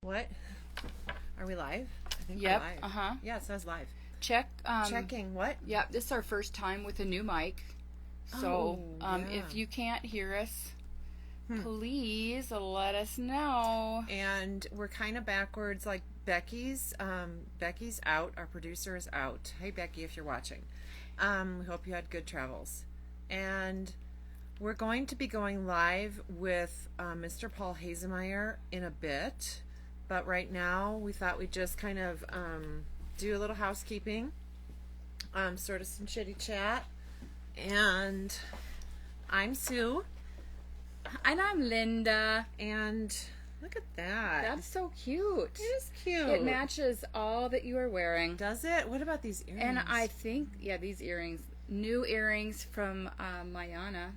What? Are we live? I think Yep. we're live. Uh-huh. Yeah, it says live. Check. Checking what? Yeah, this is our first time with a new mic. So, yeah. if you can't hear us, please let us know. And we're kind of backwards, like Becky's out. Our producer is out. Hey, Becky, if you're watching. We hope you had good travels. And we're going to be going live with Mr. Paul Haesemeyer in a bit. But right now, we thought we'd just kind of do a little housekeeping, sort of some chitty chat. And I'm Sue. And I'm Linda. And look at that. That's so cute. It is cute. It matches all that you are wearing. Does it? What about these earrings? And I think, yeah, these earrings. New earrings from Mayana.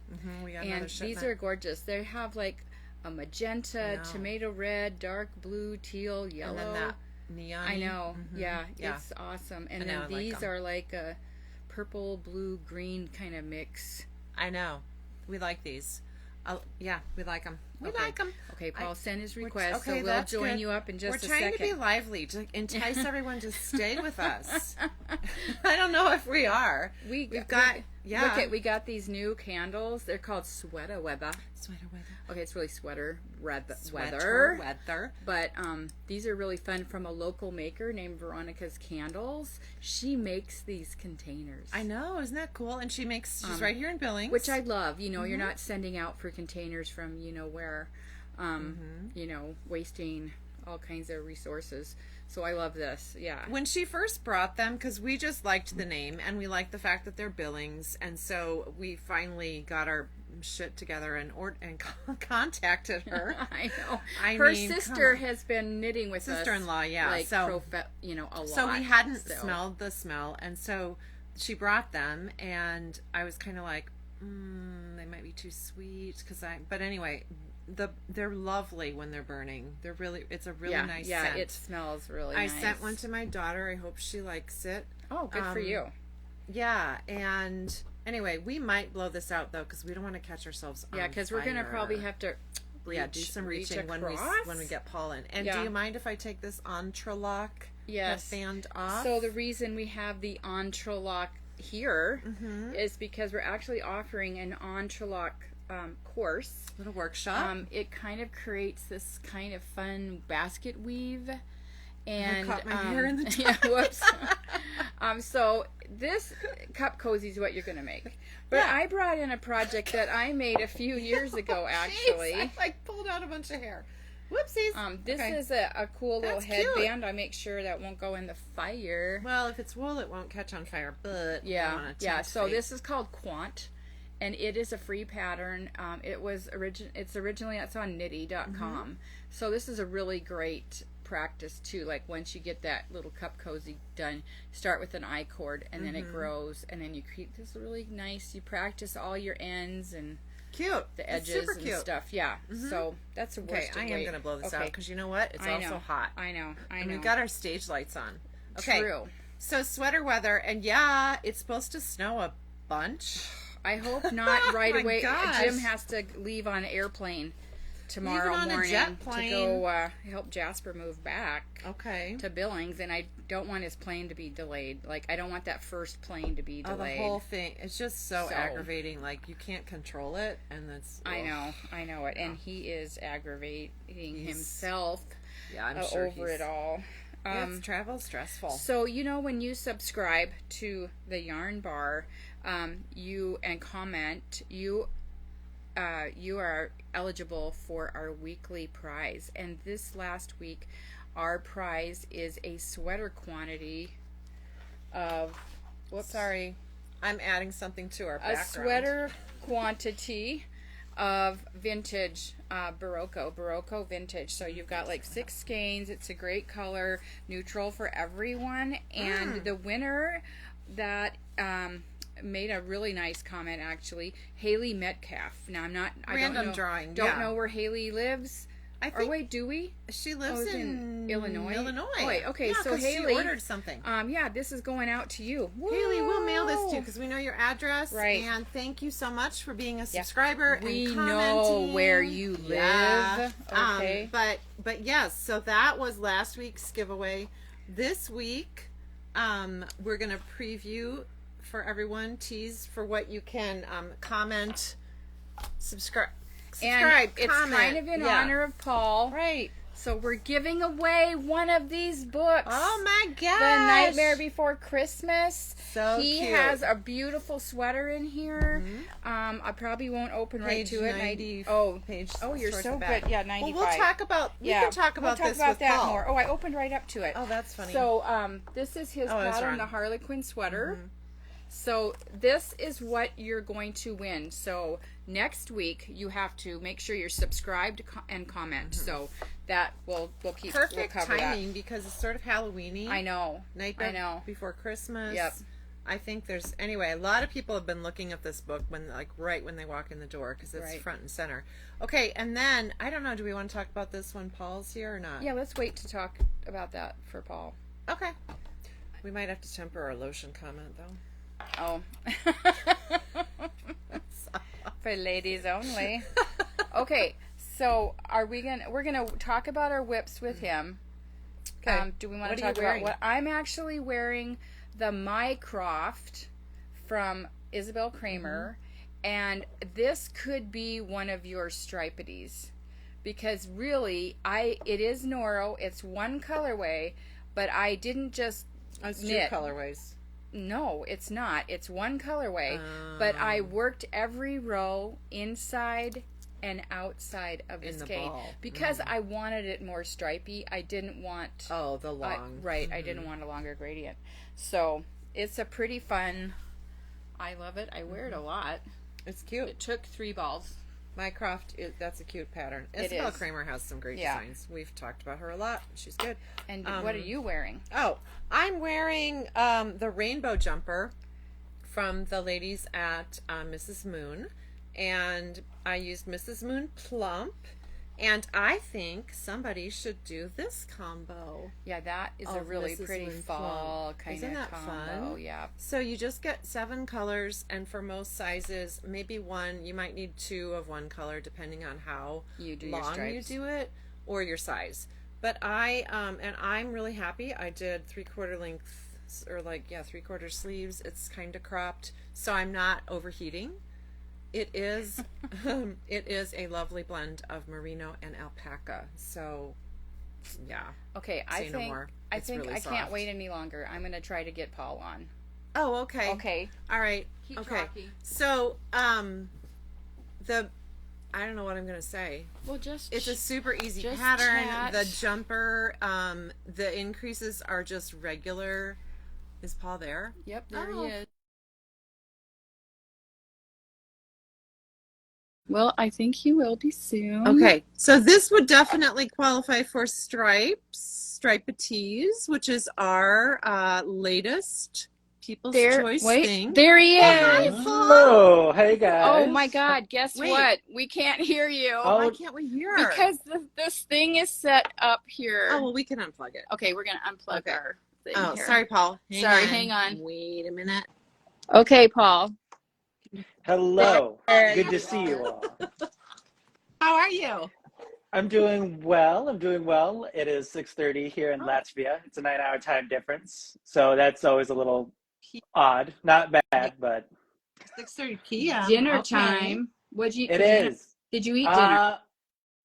We got and another shipment. these are gorgeous. They have like a magenta, tomato red, dark blue, teal, yellow. And then that neon. I know. Yeah, it's awesome. And then these are like a purple, blue, green kind of mix. I know. We like these. Yeah, we like them. We like them. Okay, Paul sent his request, okay, so we'll that's join good. you up in just a second. We're trying to be lively to entice everyone to stay with us. I don't know if we are. We've got Look, we got these new candles. They're called Sweater Weather. Sweater weather. Okay, it's really sweater weather. Weather. But these are really fun from a local maker named Veronica's Candles. She makes these containers. I know, isn't that cool? And she's right here in Billings, which I love. You know, you're not sending out for containers from where, wasting all kinds of resources. So I love this. Yeah. When she first brought them, because we just liked the name and we liked the fact that they're Billings, and so we finally got our shit together and contacted her. I know. Her sister has been knitting with sister-in-law, us. yeah. Like, so a lot. So we hadn't smelled the smell, and so she brought them, and I was kind of like, they might be too sweet, but anyway. They're lovely when they're burning. It's a really nice scent. Yeah, it smells really nice. I sent one to my daughter. I hope she likes it. Oh, good for you. Yeah, and anyway, we might blow this out though because we don't want to catch ourselves on fire. Because we're going to probably have to do some reaching when we get Paul in. And do you mind if I take this entrelock headband off? So the reason we have the entrelock here is because we're actually offering an entrelock course. Little workshop. It kind of creates this kind of fun basket weave, and I caught my hair in the whoops. So this cup cozy is what you're going to make. But I brought in a project that I made a few years ago. Actually, Jeez, I pulled out a bunch of hair. Whoopsies. This is a cool little headband. I make sure that won't go in the fire. Well, if it's wool, it won't catch on fire. But So this is called Quant. And it is a free pattern. It's originally on Knitty.com. So this is a really great practice too. Like once you get that little cup cozy done, start with an I-cord, and then it grows, and then you create this really nice. You practice all your ends and the edges and stuff. Yeah. So that's a okay. I am gonna blow this out because you know what? It's also hot. I know. And we've got our stage lights on. Okay. True. So sweater weather, and it's supposed to snow a bunch. I hope not right away. Gosh. Jim has to leave on an airplane tomorrow morning to go help Jasper move back to Billings, and I don't want his plane to be delayed. Like, I don't want that first plane to be delayed. The whole thing. It's just so aggravating. Like, you can't control it, and that's... I know it. And he is aggravating himself I'm sure over it all. Travel's stressful. So, when you subscribe to the Yarn Bar, and comment, you are eligible for our weekly prize. And this last week, our prize is a sweater quantity of... Sorry. I'm adding something to our background. A sweater quantity of vintage Barocco vintage. So you've got like 6 skeins. It's a great color, neutral for everyone. And the winner that made a really nice comment, actually, Haley Metcalf. Now I don't know where Haley lives. I think, or wait, do we? She lives in Illinois. Okay, yeah, so Haley she ordered something. This is going out to you. Whoa. Haley, we'll mail this to you because we know your address. Right. And thank you so much for being a subscriber and commenting. We know where you live. Yeah. Okay. But but yes, so that was last week's giveaway. This week, we're going to preview for everyone, tease for what you can comment, subscribe, And it's comment. kind of in honor of Paul. Right. So we're giving away one of these books. Oh my gosh. The Nightmare Before Christmas. So he cute. has a beautiful sweater in here. I probably won't open right Page to it. 90. Page. Oh, you're towards so the back. good. Yeah, 95. Well, we'll talk about. We can talk about we'll this talk about with that Paul. more. Oh, I opened right up to it. Oh, that's funny. So, this is his I was pattern, wrong. the Harlequin sweater. So this is what you're going to win. So next week you have to make sure you're subscribed and comment. So that we'll keep Perfect we'll cover timing that. because it's sort of Halloween-y. I know. Nightmare Before Christmas. Yep. I think there's anyway. A lot of people have been looking at this book when right when they walk in the door because it's front and center. Okay, and then I don't know. Do we want to talk about this when Paul's here or not? Yeah, let's wait to talk about that for Paul. Okay. We might have to temper our lotion comment though. Oh. For ladies only. Okay, so we're gonna talk about our whips with him. Okay. Do we want to What are talk you about wearing? what I'm actually wearing? The Mycroft from Isabel Kramer, and this could be one of your Stripe-a-Teez because really it is Noro. It's one colorway, but I didn't just It's knit. two colorways. No, it's not. It's one colorway, but I worked every row inside and outside of the skein because I wanted it more stripy. I didn't want the long. I didn't want a longer gradient. So it's a pretty fun. I love it. I wear it a lot. It's cute. It took 3 balls. Mycroft, that's a cute pattern. It Isabel is. Kramer has some great designs. We've talked about her a lot. She's good. And what are you wearing? Oh, I'm wearing the rainbow jumper from the ladies at Mrs. Moon. And I used Mrs. Moon Plump. And I think somebody should do this combo. Yeah, that is a really Mrs. pretty Moon fall kind Isn't of that combo. fun? Yeah. So you just get 7 colors, and for most sizes, maybe one. You might need 2 of one color, depending on how You do your long you stripes. do it or your size. But I'm really happy. I did 3/4 length or 3/4 sleeves. It's kind of cropped, so I'm not overheating. It is it is a lovely blend of merino and alpaca. So yeah. Okay, I Say no think more. I It's think really I can't soft. wait any longer. I'm gonna try to get Paul on. Oh, okay. Okay. All right. Keep okay. talking. So I don't know what I'm gonna say. Well, just It's a super easy just pattern. chat. The jumper, the increases are just regular. Is Paul there? Yep, there Oh. he is. Well, I think he will be soon. Okay, so this would definitely qualify for Stripe-a-Teez, which is our latest People's Choice thing. There he is. Hi, Paul. Hello, hey guys. Oh my God! Guess Wait. what? We can't hear you Why can't we hear? because this thing is set up here. Oh, well, we can unplug it. Okay, we're gonna unplug Okay. our thing Oh, here. sorry, Paul. Hang on. Wait a minute. Okay, Paul. Hello. There Good you to see you all. How are you? I'm doing well. It is 6:30 here in Latvia. It's a 9-hour time difference. So that's always a little odd. Not bad, but 6:30 p.m. Dinner Okay. time. What'd you? it is. Did you eat dinner?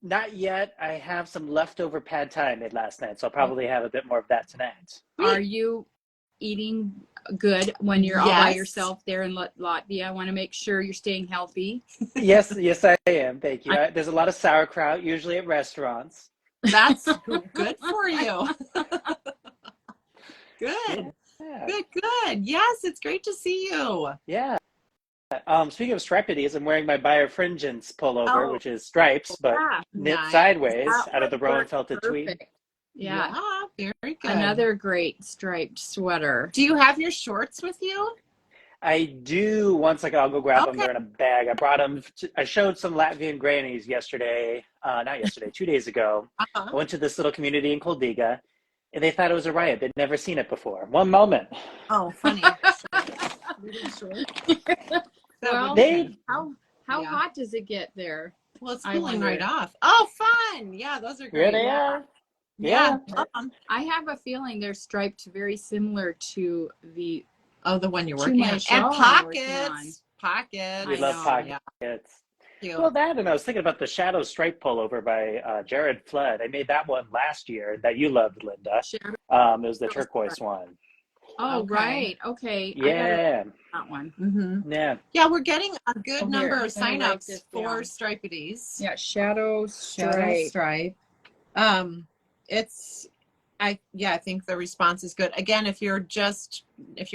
Not yet. I have some leftover pad thai made last night, so I'll probably have a bit more of that tonight. Are you eating good when you're all by Yes. yourself there in Latvia? I want to make sure you're staying healthy. Yes, I am. Thank you. There's a lot of sauerkraut, usually at restaurants. That's good for you. Good. Yeah. Good. Yes, it's great to see you. Yeah. Speaking of Stripe-a-Teez, I'm wearing my Birefringence pullover, Oh. which is stripes, but knit sideways That out of the would work Rowan felted tweed. perfect. Yeah. Very good. Another great striped sweater. Do you have your shorts with you? I do. One second, I'll go grab them. Okay. They're in a bag. I brought them. I showed some Latvian grannies yesterday. Not yesterday, 2 days ago. Uh-huh. I went to this little community in Koldiga, and they thought it was a riot. They'd never seen it before. One moment. Oh, funny. Well, They how Yeah. hot does it get there? Well, it's I cooling wonder. right off. Oh, fun. Yeah, those are great. Here they are. Yeah. I have a feeling they're striped very similar to the The one you're to working my on. shawl And I'm working on. pockets. We I love know. pockets. Yeah. Cute. Well, that, and I was thinking about the Shadow Stripe pullover by Jared Flood. I made that one last year that you loved, Linda. Shadow It was the turquoise one. Oh, Okay. right. Okay. I Yeah. got that one. Mm-hmm. Yeah. Yeah, we're getting a good Oh, number here, of let me write signups this for down. Stripe-a-Teez. Yeah, Shadow Shadow Stripe. Stripe. I think the response is good. Again, if you're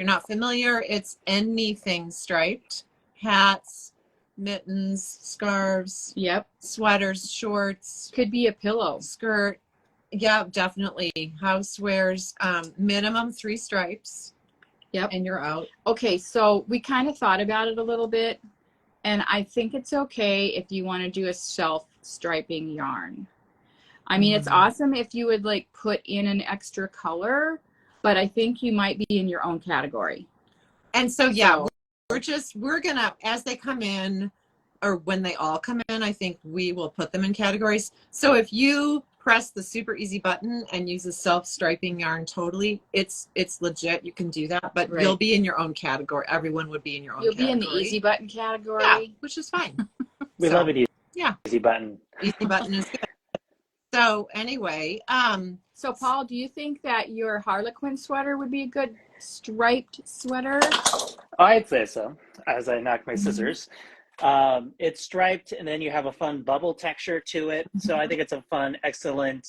not familiar, it's anything striped. Hats, mittens, scarves, Yep. sweaters, shorts, Could be a pillow. skirt. Yeah, definitely. Housewares, minimum 3 stripes. Yep. And you're out. Okay, so we kind of thought about it a little bit, and I think it's okay if you want to do a self-striping yarn. I mean, it's awesome if you would like put in an extra color, but I think you might be in your own category. And so, yeah, we're gonna, as they come in, or when they all come in, I think we will put them in categories. So if you press the super easy button and use a self-striping yarn totally, it's legit. You can do that, but Right. you'll be in your own category. Everyone would be in your own You'll category. be in the easy button category. Yeah, which is fine. We love it easy. Yeah. Easy button. Easy button is good. So anyway, So Paul, do you think that your Harlequin sweater would be a good striped sweater? I'd say so, as I knock my scissors. It's striped, and then you have a fun bubble texture to it. So I think it's a fun, excellent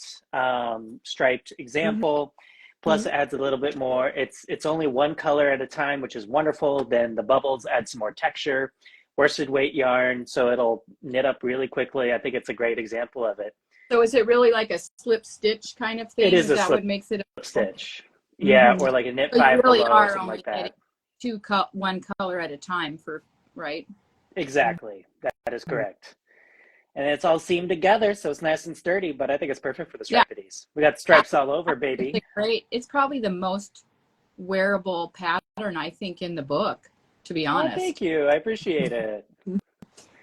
striped example. Plus, it adds a little bit more. It's only one color at a time, which is wonderful. Then the bubbles add some more texture. Worsted weight yarn, so it'll knit up really quickly. I think it's a great example of it. So is it really like a slip stitch kind of thing? It is a that slip what makes it a stitch. Yeah, or like a knit So five you really below, are something only like that. knitting one color at a time, right? Exactly. That is correct. And it's all seamed together, so it's nice and sturdy, but I think it's perfect for the Stripe-a-Teez. We got stripes all over, baby. It's great. It's probably the most wearable pattern, I think, in the book, to be honest. Oh, thank you. I appreciate it.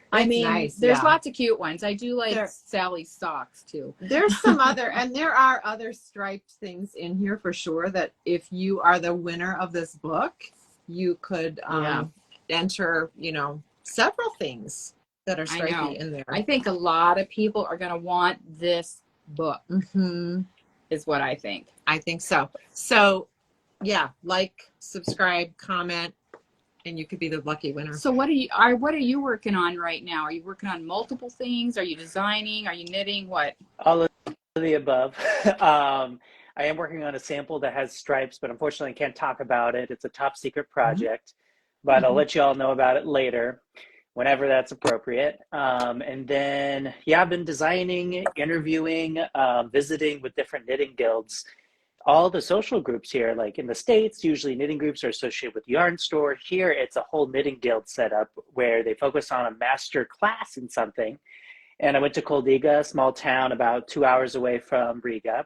I mean, nice, there's lots of cute ones. I do like Sally's socks, too. There's some other, and there are other striped things in here for sure that if you are the winner of this book, you could enter, several things that are stripey in there. I think a lot of people are going to want this book, is what I think. I think so. So, yeah, like, subscribe, comment, and you could be the lucky winner. So what are you working on right now? Are you working on multiple things? Are you designing? Are you knitting? What? All of the above. I am working on a sample that has stripes, but unfortunately I can't talk about it. It's a top secret project, but I'll let you all know about it later, whenever that's appropriate. And then, I've been designing, interviewing, visiting with different knitting guilds. All the social groups here, like in the States, usually knitting groups are associated with Yarn Store. Here, it's a whole knitting guild setup where they focus on a master class in something. And I went to Koldiga, a small town about 2 hours away from Riga.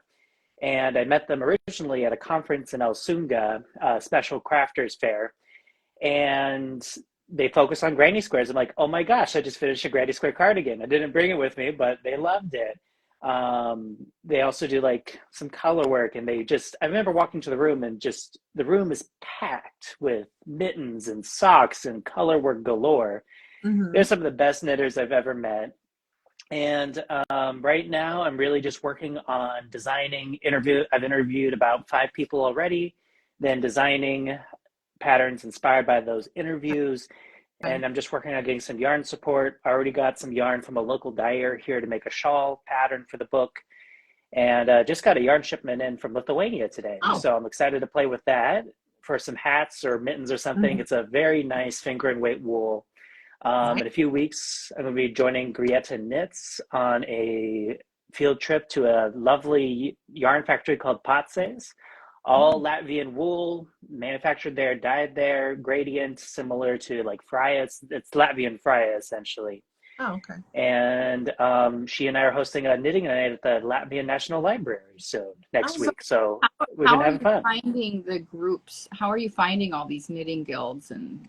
And I met them originally at a conference in Elsunga, a special crafters fair. And they focus on granny squares. I'm like, oh my gosh, I just finished a granny square cardigan. I didn't bring it with me, but they loved it. They also do like some color work, and I remember walking to the room and the room is packed with mittens and socks and color work galore. They're some of the best knitters I've ever met. And right now I'm really just working on designing I've interviewed about 5 people already, then designing patterns inspired by those interviews. And I'm just working on getting some yarn support. I already got some yarn from a local dyer here to make a shawl pattern for the book. And just got a yarn shipment in from Lithuania today. So I'm excited to play with that for some hats or mittens or something. It's a very nice finger and weight wool. In a few weeks, I'm going to be joining Grieta Knits on a field trip to a lovely yarn factory called Patses. All Latvian wool, manufactured there, dyed there, gradient similar to like Freya. It's Latvian Freya essentially. Oh, okay. And she and I are hosting a knitting night at the Latvian National Library next week. So we've been having fun. How are you finding the groups? How are you finding all these knitting guilds? And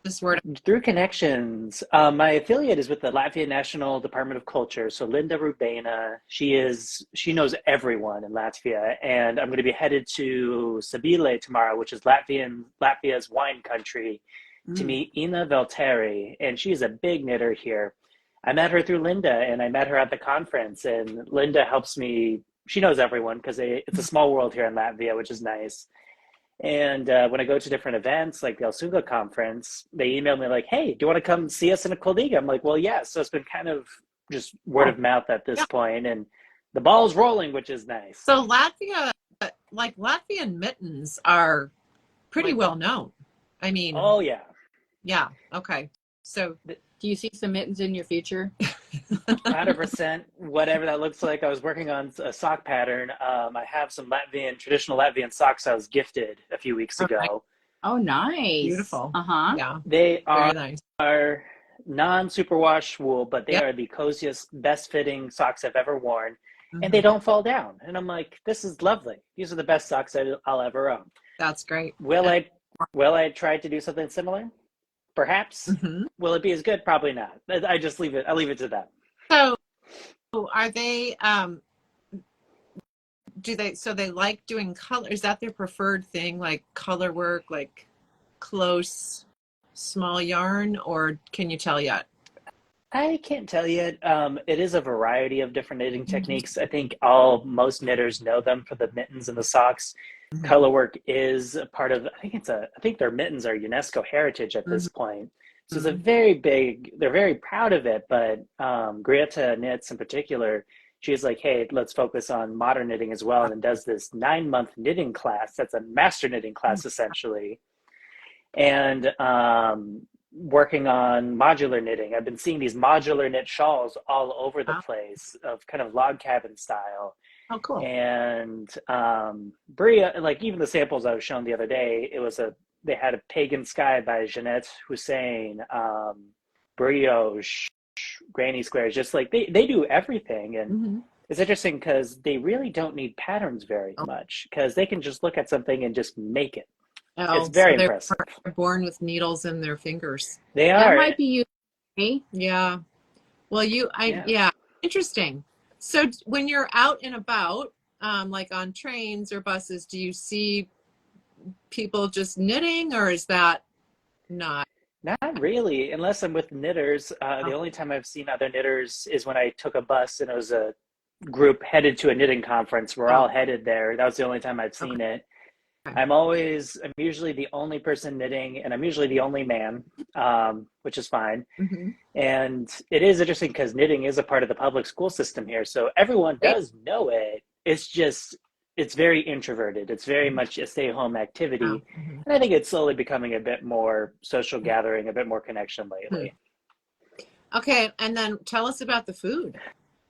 This word. Through connections. My affiliate is with the Latvian National Department of Culture. So Linda Rubena, she knows everyone in Latvia, and I'm going to be headed to Sabile tomorrow, which is Latvia's wine country, to meet Ina Velteri, and she's a big knitter here. I met her through Linda, and I met her at the conference, and Linda helps me. She knows everyone because it's a small world here in Latvia, which is nice. And when I go to different events, like the Elsunga conference, they email me like, "Hey, do you want to come see us in a Koldiga?" I'm like, "Well, yeah." So it's been kind of just word of mouth at this point, and the ball's rolling, which is nice. So Latvia, like Latvian mittens are pretty well known. I mean, oh yeah. Yeah. Okay. So do you see some mittens in your future? 100%, whatever that looks like. I was working on a sock pattern. I have some traditional Latvian socks I was gifted a few weeks ago. Oh, nice. Beautiful. Uh-huh. Yeah. They Very nice. are non-superwash wool, but they are the coziest, best fitting socks I've ever worn. And they don't fall down. And I'm like, this is lovely. These are the best socks I'll ever own. That's great. Will I try to do something similar? Perhaps. Will it be as good? Probably not. I leave it to them. So are they so they like doing color? Is that their preferred thing, like color work, like close small yarn, or can you tell yet? I can't tell yet. It is a variety of different knitting techniques. I think most knitters know them for the mittens and the socks. Color work is a part of, I think their mittens are UNESCO heritage at this point. So it's they're very proud of it, but Greta Knits in particular, she's like, hey, let's focus on modern knitting as well, and does this 9-month knitting class. That's a master knitting class essentially. And working on modular knitting. I've been seeing these modular knit shawls all over the place of kind of log cabin style. Oh, cool. And Bria, like even the samples I was shown the other day, they had a Pagan Sky by Jeanette Hussein, brioche, granny squares, just like they do everything. And it's interesting because they really don't need patterns very much, because they can just look at something and just make it. It's very impressive. They're born with needles in their fingers. They are. That might be you. Yeah. Well, interesting. So when you're out and about, like on trains or buses, do you see people just knitting, or is that not? Not really, unless I'm with knitters. The only time I've seen other knitters is when I took a bus and it was a group headed to a knitting conference. We're all headed there. That was the only time I've seen it. I'm usually the only person knitting, and I'm usually the only man, which is fine. And it is interesting because knitting is a part of the public school system here. So everyone does know it. It's very introverted. It's very much a stay-home activity. And I think it's slowly becoming a bit more social gathering, a bit more connection lately. Okay, and then tell us about the food.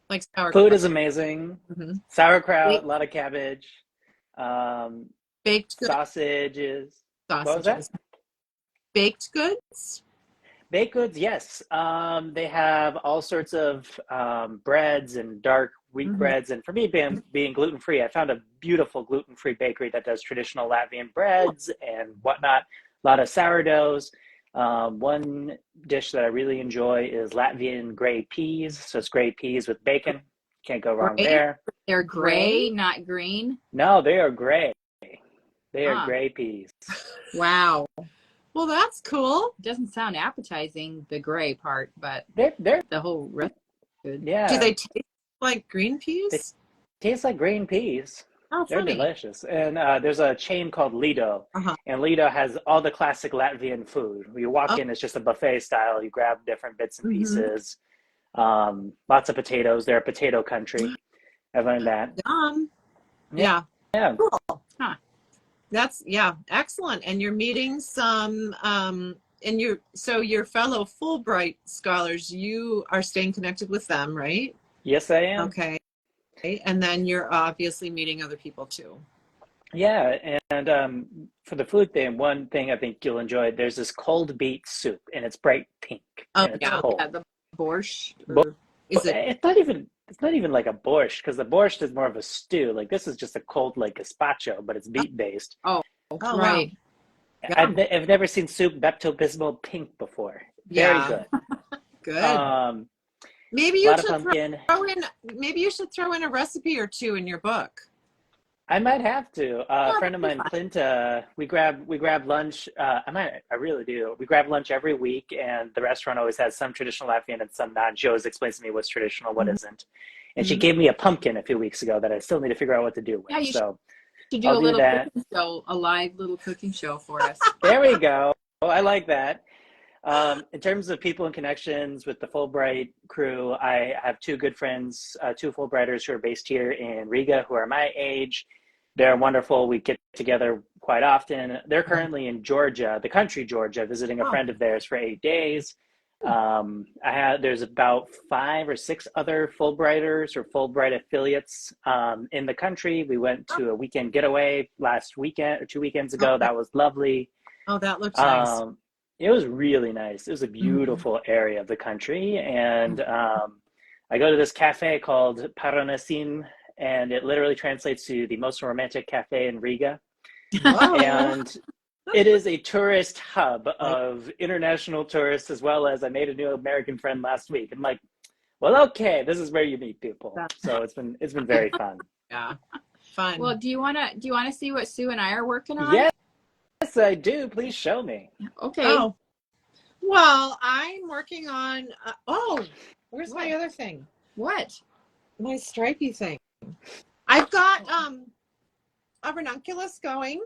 Like sauerkraut. Food is amazing. Sauerkraut, a lot of cabbage. Baked goods. Sausages. What was that? Baked goods? Baked goods, yes. They have all sorts of breads and dark wheat breads. And for me, being gluten-free, I found a beautiful gluten-free bakery that does traditional Latvian breads and whatnot. A lot of sourdoughs. One dish that I really enjoy is Latvian gray peas. So it's gray peas with bacon. Can't go wrong there. They're gray, not green? No, they are gray. They are gray peas. Wow. Well, that's cool. Doesn't sound appetizing, the gray part, but they're the whole rest is good. Yeah. Do they taste like green peas? They taste like green peas. Oh, they're funny. delicious. And there's a chain called Lido. And Lido has all the classic Latvian food. You walk in, it's just a buffet style. You grab different bits and pieces. Lots of potatoes. They're a potato country. I've learned that. Yeah. Cool. Huh. That's excellent. And you're meeting some and your fellow Fulbright scholars, you are staying connected with them, right? Yes, I am. Okay. And then you're obviously meeting other people too. Yeah, and for the food thing, one thing I think you'll enjoy, there's this cold beet soup, and it's bright pink. Oh, and it's cold. The borscht. Is it? It's not even like a borscht, because the borscht is more of a stew. Like this is just a cold like gazpacho, but it's beet based. Oh, Oh, right. I've never seen soup Pepto-Bismol pink before. Very Yeah. good. Good. Maybe A you lot of should pumpkin. throw in a recipe or two in your book. I might have to. A friend of that'd be mine, fun. Clint, we grab lunch. I really do. We grab lunch every week, and the restaurant always has some traditional Latvian and some not. She always explains to me what's traditional, what isn't. And she gave me a pumpkin a few weeks ago that I still need to figure out what to do with. Yeah, you So should do I'll a do little that. cooking show, a live little cooking show for us. There we go. Oh, I like that. In terms of people and connections with the Fulbright crew, I have two good friends, two Fulbrighters who are based here in Riga, who are my age. They're wonderful. We get together quite often. They're currently in Georgia, the country Georgia, visiting a friend of theirs for 8 days. There's about 5 or 6 other Fulbrighters or Fulbright affiliates in the country. We went to a weekend getaway last weekend or 2 weekends ago. That was lovely. Oh, that looks nice. It was really nice. It was a beautiful area of the country. And I go to this cafe called Paranasin, and it literally translates to the most romantic cafe in Riga. Whoa. And it is a tourist hub of international tourists, as well as I made a new American friend last week. I'm like, well, okay, this is where you meet people. So it's been very fun. Yeah, fun. Well, do you wanna see what Sue and I are working on? Yes, I do. Please show me. Okay. Oh, well, I'm working on. Where's my other thing? What? My stripey thing. I've got a ranunculus coming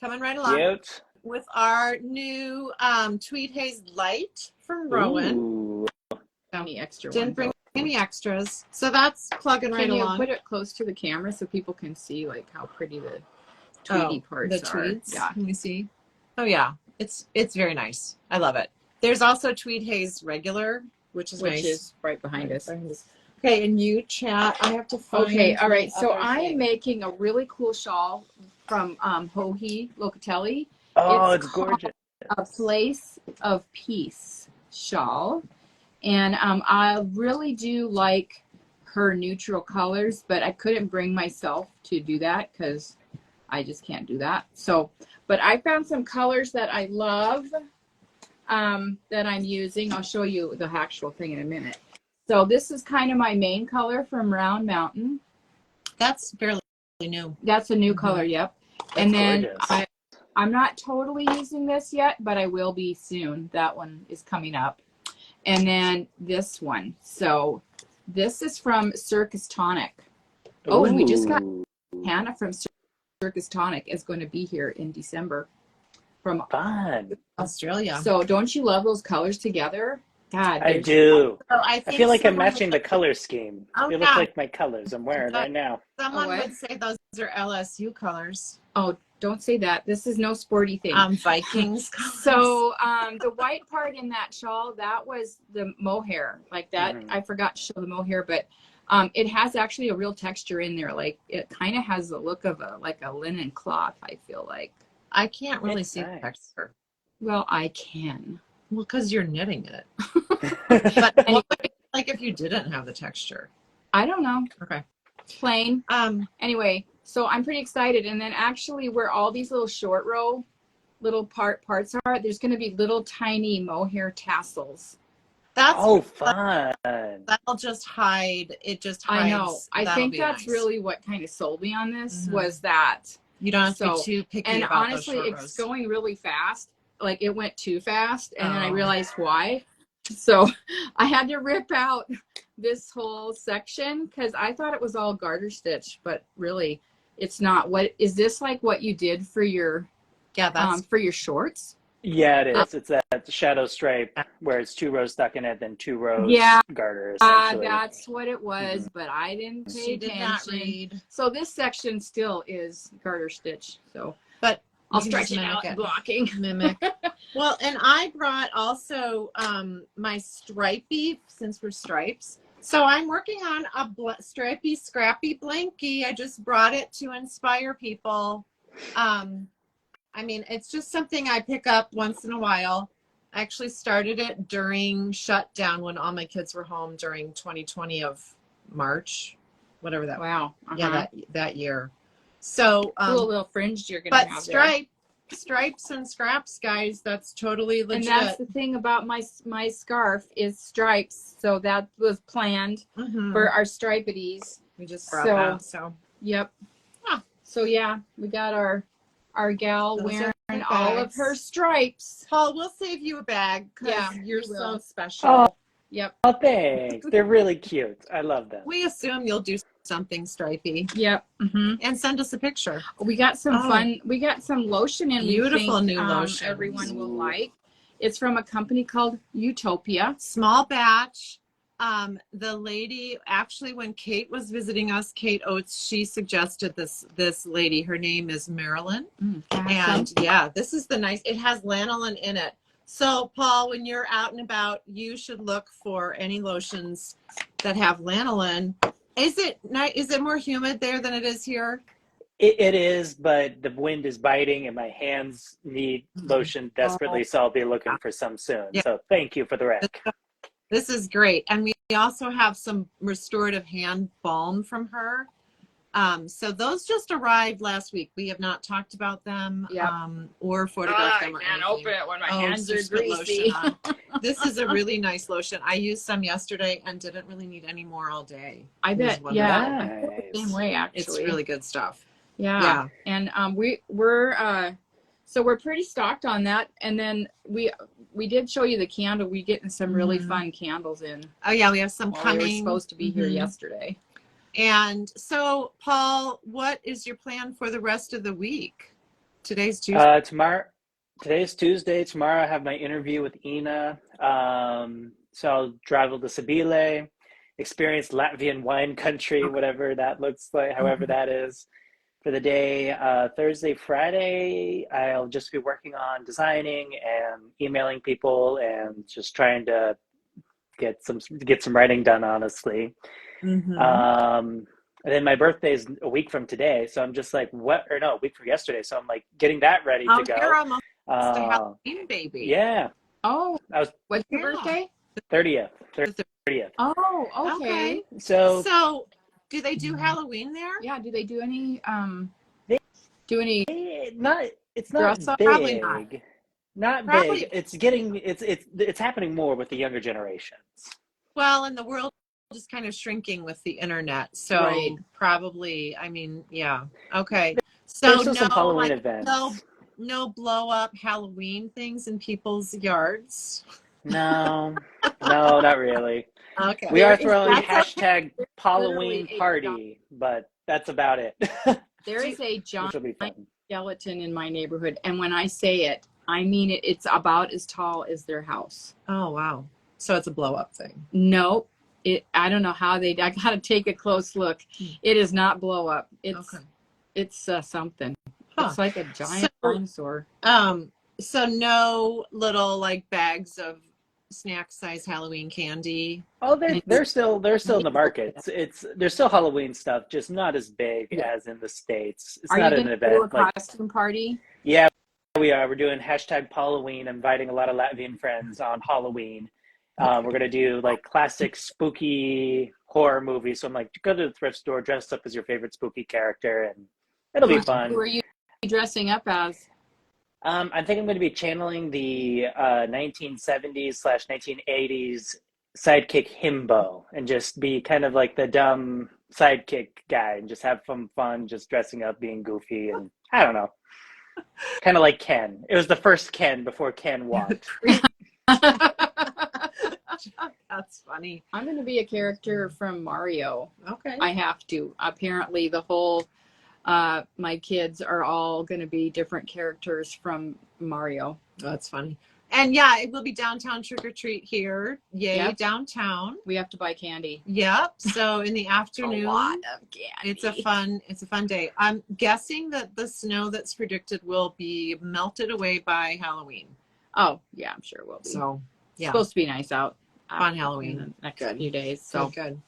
right along Cute. with our new Tweed Haze Light from Rowan. Ooh. Any extra Didn't ones, bring though. any extras, so that's plugging right Can you along. put it close to the camera so people can see like how pretty the tweedy parts the are? tweeds. Yeah. Can we see? Oh yeah, it's very nice. I love it. There's also Tweed Haze regular, which is nice. Is right behind us. Okay, and you chat. I have to find. Okay, all right. my So other I am thing. making a really cool shawl from Hohi Locatelli. Oh, It's it's gorgeous. A place of peace shawl, and I really do like her neutral colors, but I couldn't bring myself to do that because I just can't do that. So, but I found some colors that I love that I'm using. I'll show you the actual thing in a minute. So this is kind of my main color from Round Mountain. That's fairly new. That's a new color, yep. And then gorgeous. I'm not totally using this yet, but I will be soon. That one is coming up. And then this one. So this is from Circus Tonic. Oh, and we just got Hannah from Circus Tonic is going to be here in December from Fun. Australia. So don't you love those colors together? God, I do. So I feel like I'm matching the color scheme. Oh, They look like my colors I'm wearing right now. Someone what? would say those are LSU colors. Oh, don't say that. This is no sporty thing. Vikings colors. So the white part in that shawl, that was the mohair. Like that, I forgot to show the mohair, but it has actually a real texture in there. Like it kind of has the look of a linen cloth, I feel like. I can't really It's see nice. the texture. Well, I can. Well, because you're knitting it. But what would it be like if you didn't have the texture? I don't know. Okay. Plain. Anyway, so I'm pretty excited. And then actually where all these little short row little parts are, there's going to be little tiny mohair tassels. That's fun. That'll just hide. It just hides. I know. I That'll think be that's nice. really what kind of sold me on this was that. You don't have to be too picky and about honestly, those short it's rows. going really fast. Like it went too fast, and then I realized why. So I had to rip out this whole section because I thought it was all garter stitch, but really, it's not. What is this like? What you did for your that's for your shorts? Yeah, it is. It's that shadow stripe where it's 2 rows stuck in it, then 2 rows garter. Essentially. That's what it was, but I didn't pay She did attention. not read. So this section still is garter stitch. So, but I'll stretch it out blocking. Mimic. Well, and I brought also my stripey, since we're stripes. So I'm working on a stripey scrappy blankie. I just brought it to inspire people. I mean, it's just something I pick up once in a while. I actually started it during shutdown when all my kids were home during 2020 of March, whatever that was. Wow. Yeah, that year. So cool little fringe you're gonna but have stripe stripes and scraps, guys. That's totally legit. And that's the thing about my scarf is stripes. So that was planned for our Stripe-a-Teez. We just brought that. So yep. So yeah, we got our gal wearing all of her stripes. Paul, we'll save you a bag because you're so special. Oh, yep. Oh, thanks. They're really cute. I love them. We assume you'll do something stripey. Yep. And send us a picture. We got some fun. We got some lotion in. Beautiful new lotion. Everyone will like. It's from a company called Utopia. Small batch. The lady, actually, when Kate was visiting us, Kate Oates, she suggested this lady. Her name is Marilyn. And yeah, this is the nice, it has lanolin in it. So Paul, when you're out and about, you should look for any lotions that have lanolin. Is it more humid there than it is here? It is, but the wind is biting and my hands need lotion desperately, so I'll be looking for some soon. Yeah. So thank you for the rec. This is great. And we also have some restorative hand balm from her. So those just arrived last week. We have not talked about them or photographed them or anything. I can't open it when my hands are greasy. This is a really nice lotion. I used some yesterday and didn't really need any more all day. I bet. Yeah. Nice. Same way, actually. It's really good stuff. Yeah. And so we're pretty stocked on that. And then we did show you the candle. We getting some really fun candles in. Oh yeah, we have some coming. We were supposed to be here yesterday. And so, Paul, what is your plan for the rest of the week? Today's Tuesday. Today's Tuesday. Tomorrow I have my interview with Ina. So I'll travel to Sabile, experience Latvian wine country, whatever that looks like, however that is. For the day, Thursday, Friday, I'll just be working on designing and emailing people and just trying to get some writing done, honestly. And then my birthday is a week from today, so I'm just like, a week from yesterday, so I'm like getting that ready to go. You're almost a Halloween baby. Yeah. Oh, what's your birthday? 30th. Oh, okay. So do they do Halloween there? Yeah. Do they do any? It's not big. Probably not probably big. It's happening more with the younger generations. Well, and the world is kind of shrinking with the internet, so probably. I mean, yeah. Okay. So There's some Halloween events. No blow up Halloween things in people's yards. No, not really. Okay. We are throwing hashtag Halloween party, but that's about it. There is a giant skeleton in my neighborhood, and when I say it, I mean it. It's about as tall as their house. Oh wow! So it's a blow up thing. No, I don't know how I got to take a close look. It is not blow up. It's something. It's like a giant dinosaur. So no little like bags of snack size Halloween candy. Oh, they're still in the market. There's still Halloween stuff, just not as big as in the States. It's not an event. Are you going to do a costume party? Yeah, we are. We're doing hashtag Halloween. I'm inviting a lot of Latvian friends on Halloween. We're going to do like classic spooky horror movies. So I'm like, go to the thrift store, dress up as your favorite spooky character, and it'll be fun. Who are you dressing up as? I think I'm going to be channeling the 1970s/1980s sidekick himbo and just be kind of like the dumb sidekick guy and just have some fun, just dressing up, being goofy, and I don't know. Kind of like Ken. It was the first Ken before Ken walked. That's funny. I'm going to be a character from Mario. Okay. I have to. Apparently the whole my kids are all going to be different characters from Mario. Oh, that's funny. And yeah, it will be downtown trick or treat here. Yay, downtown. We have to buy candy. Yep. So in the afternoon, a lot of candy. It's a fun day. I'm guessing that the snow that's predicted will be melted away by Halloween. Oh yeah, I'm sure it will be. So it's supposed to be nice out on Halloween in the next few days. So good.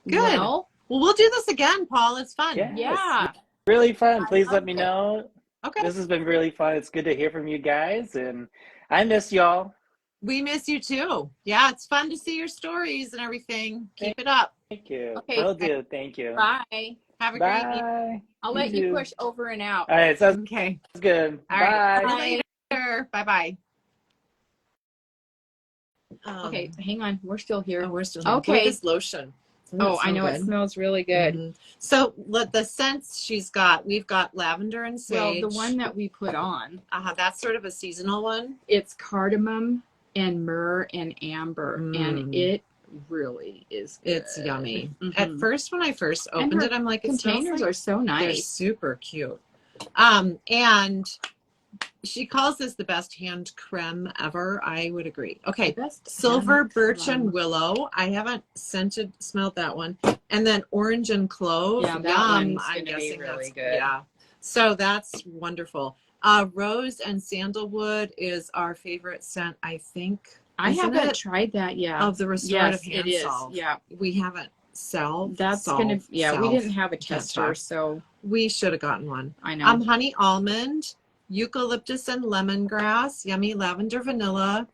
Well, we'll do this again, Paul. It's fun. Yes. Yeah. Really fun. Please let me know. Okay. This has been really fun. It's good to hear from you guys, and I miss y'all. We miss you too. Yeah, it's fun to see your stories and everything. Keep it up. Thank you. Okay. Will do. Thank you. Bye. Have a great evening. I'll let you push over and out. All right, sounds Okay. good. All Bye. right. See you later. Bye-bye. Okay, hang on. We're still here. Oh, we're still Okay. Look at this lotion. Oh, I know. It smells really good. Mm-hmm. So the scents she's got, we've got lavender and sage. Well, the one that we put on, that's sort of a seasonal one. it's cardamom and myrrh and amber, and it really is good. It's yummy. Mhm. At first, when I first opened it, I'm like, containers are so they're nice. super cute. And she calls this the best hand creme ever. I would agree. Okay. Best Silver, hand birch, creme. and willow. I haven't smelled that one. And then orange and clove. Yeah, that Yum. one's I'm gonna be guessing really that's good. Yeah. So that's wonderful. Rose and sandalwood is our favorite scent, I think. I Isn't haven't it? tried that yet. Of the restorative yes, hand it is. salve. Yeah, We haven't that's gonna. Yeah, we didn't have a tester, so we should have gotten one. I know. Honey almond, eucalyptus and lemongrass, yummy lavender vanilla,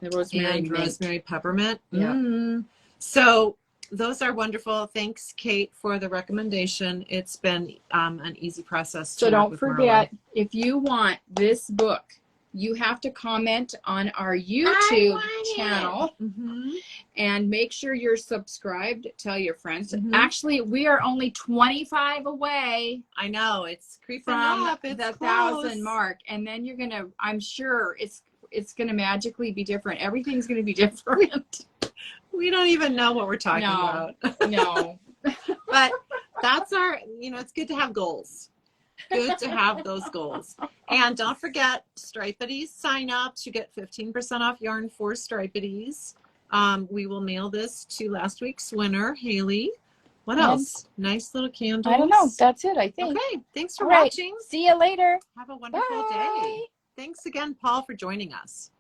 The rosemary, and mint. rosemary peppermint. Yeah. So those are wonderful. Thanks, Kate, for the recommendation. It's been an easy process. So to work don't with forget, if you want this book, you have to comment on our YouTube channel and make sure you're subscribed. Tell your friends. Actually, we are only 25 away. I know, it's creeping from up. It's the close. 1,000 mark, and then you're gonna. I'm sure it's gonna magically be different. Everything's gonna be different. We don't even know what we're talking about. No. But that's our. It's good to have goals. Good to have those goals. And don't forget, Stripe-a-Teez sign-ups. You get 15% off yarn for Stripe-a-Teez. We will mail this to last week's winner, Haley. What else? Nice little candles. I don't know. That's it, I think. Okay. Thanks for All right. watching. See you later. Have a wonderful Bye. day. Thanks again, Paul, for joining us.